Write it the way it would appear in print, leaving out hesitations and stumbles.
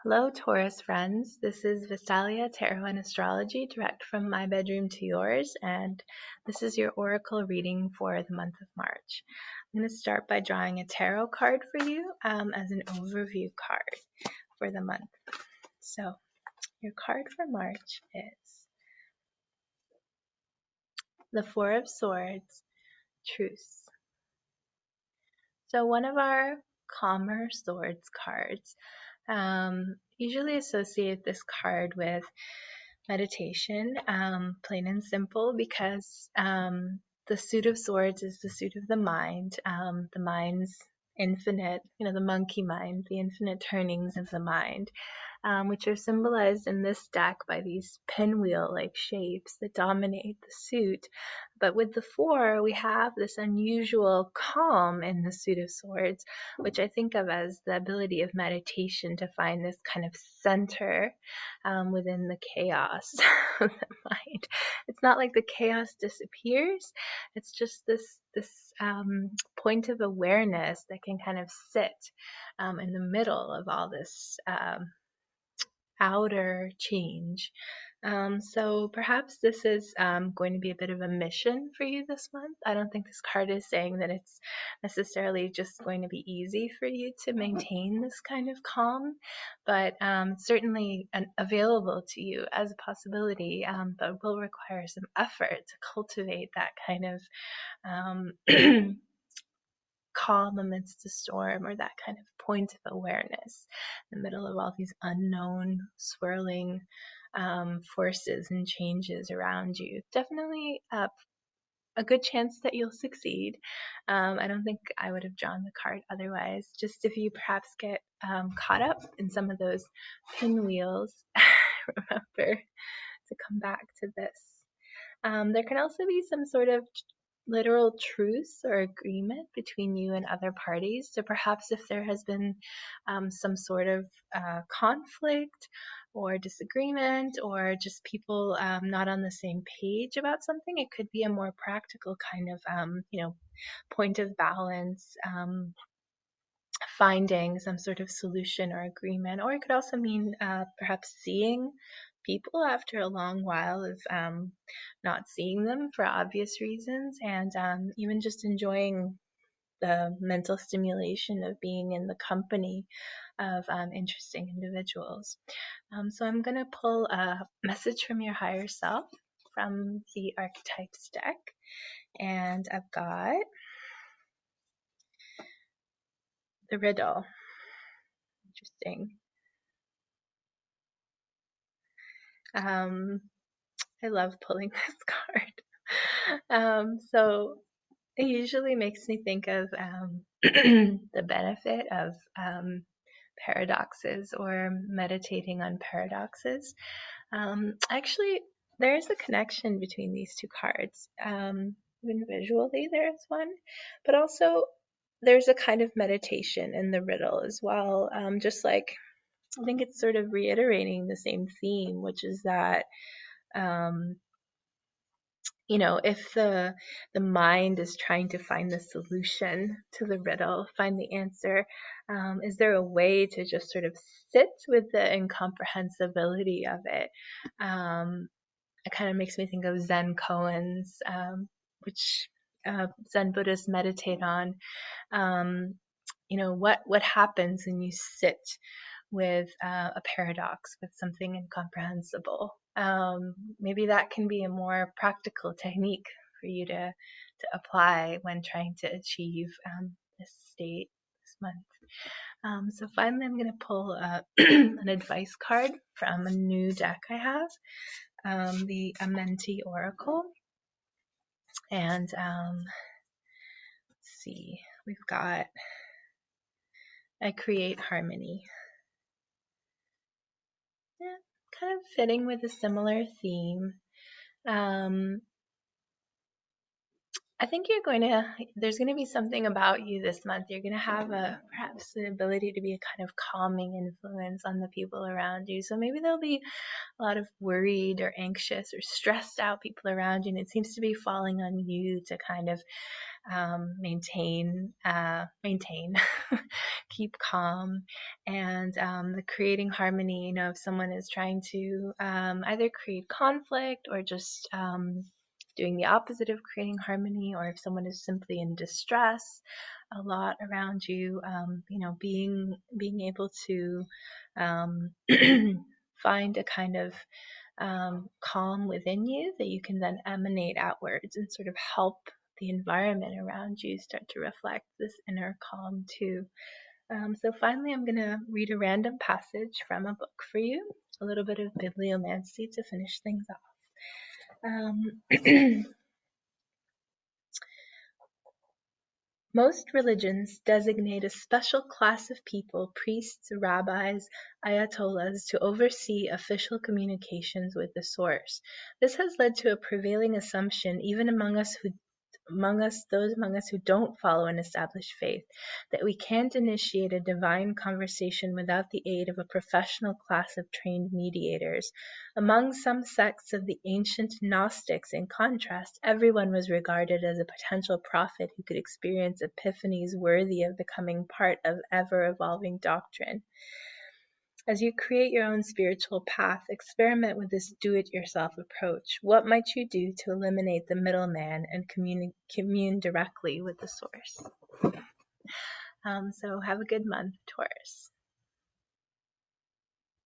Hello, Taurus friends. This is Visalia Tarot and Astrology, direct from my bedroom to yours, and this is your oracle reading for the month of March. I'm going to start by drawing a tarot card for you as an overview card for the month. So, your card for March is the Four of Swords, Truce. So, one of our calmer swords cards. Usually associate this card with meditation, plain and simple, because the suit of swords is the suit of the mind's infinite, the monkey mind, the infinite turnings of the mind, which are symbolized in this deck by these pinwheel-like shapes that dominate the suit. But with the four, we have this unusual calm in the suit of swords, which I think of as the ability of meditation to find this kind of center within the chaos of the mind. It's not like the chaos disappears. It's just this point of awareness that can kind of sit in the middle of all this outer change. So perhaps this is going to be a bit of a mission for you this month. I don't think this card is saying that it's necessarily just going to be easy for you to maintain this kind of calm, but certainly available to you as a possibility, but will require some effort to cultivate that kind of calm amidst the storm, or that kind of point of awareness in the middle of all these unknown swirling forces and changes around you. Definitely a good chance that you'll succeed. I don't think I would have drawn the card otherwise. Just if you perhaps get caught up in some of those pinwheels, remember to come back to this. There can also be some sort of literal truce or agreement between you and other parties. So perhaps if there has been some sort of conflict or disagreement, or just people not on the same page about something, it could be a more practical kind of point of balance, finding some sort of solution or agreement. Or it could also mean perhaps seeing people after a long while of not seeing them for obvious reasons, and even just enjoying the mental stimulation of being in the company of interesting individuals. So I'm going to pull a message from your higher self from the Archetypes deck, and I've got the riddle. Interesting. I love pulling this card. So it usually makes me think of the benefit of paradoxes, or meditating on paradoxes. Actually, there is a connection between these two cards. Even visually, there is one, but also there's a kind of meditation in the riddle as well. Just like, I think it's sort of reiterating the same theme, which is that if the mind is trying to find the solution to the riddle, find the answer, is there a way to just sort of sit with the incomprehensibility of it? It kind of makes me think of Zen koans, which Zen Buddhists meditate on. What happens when you sit with a paradox, with something incomprehensible? Maybe that can be a more practical technique for you to apply when trying to achieve this state this month. So finally, I'm going to pull an advice card from a new deck I have, the Amenti Oracle. And let's see, we've got I Create Harmony. Yeah, kind of fitting with a similar theme. I think there's going to be something about you this month. You're going to have perhaps the ability to be a kind of calming influence on the people around you. So maybe there'll be a lot of worried or anxious or stressed out people around you, and it seems to be falling on you to kind of maintain, keep calm, and the creating harmony. If someone is trying to either create conflict or just doing the opposite of creating harmony, or if someone is simply in distress, a lot around you, being able to um, find a kind of calm within you that you can then emanate outwards and sort of help the environment around you start to reflect this inner calm too. So finally, I'm going to read a random passage from a book for you, a little bit of bibliomancy to finish things off. Most religions designate a special class of people, priests, rabbis, ayatollahs, to oversee official communications with the source. This has led to a prevailing assumption, even those among us who don't follow an established faith, that we can't initiate a divine conversation without the aid of a professional class of trained mediators. Among some sects of the ancient Gnostics, in contrast, everyone was regarded as a potential prophet who could experience epiphanies worthy of becoming part of ever-evolving doctrine. As you create your own spiritual path, experiment with this do-it-yourself approach. What might you do to eliminate the middleman and commune directly with the source? So have a good month, Taurus.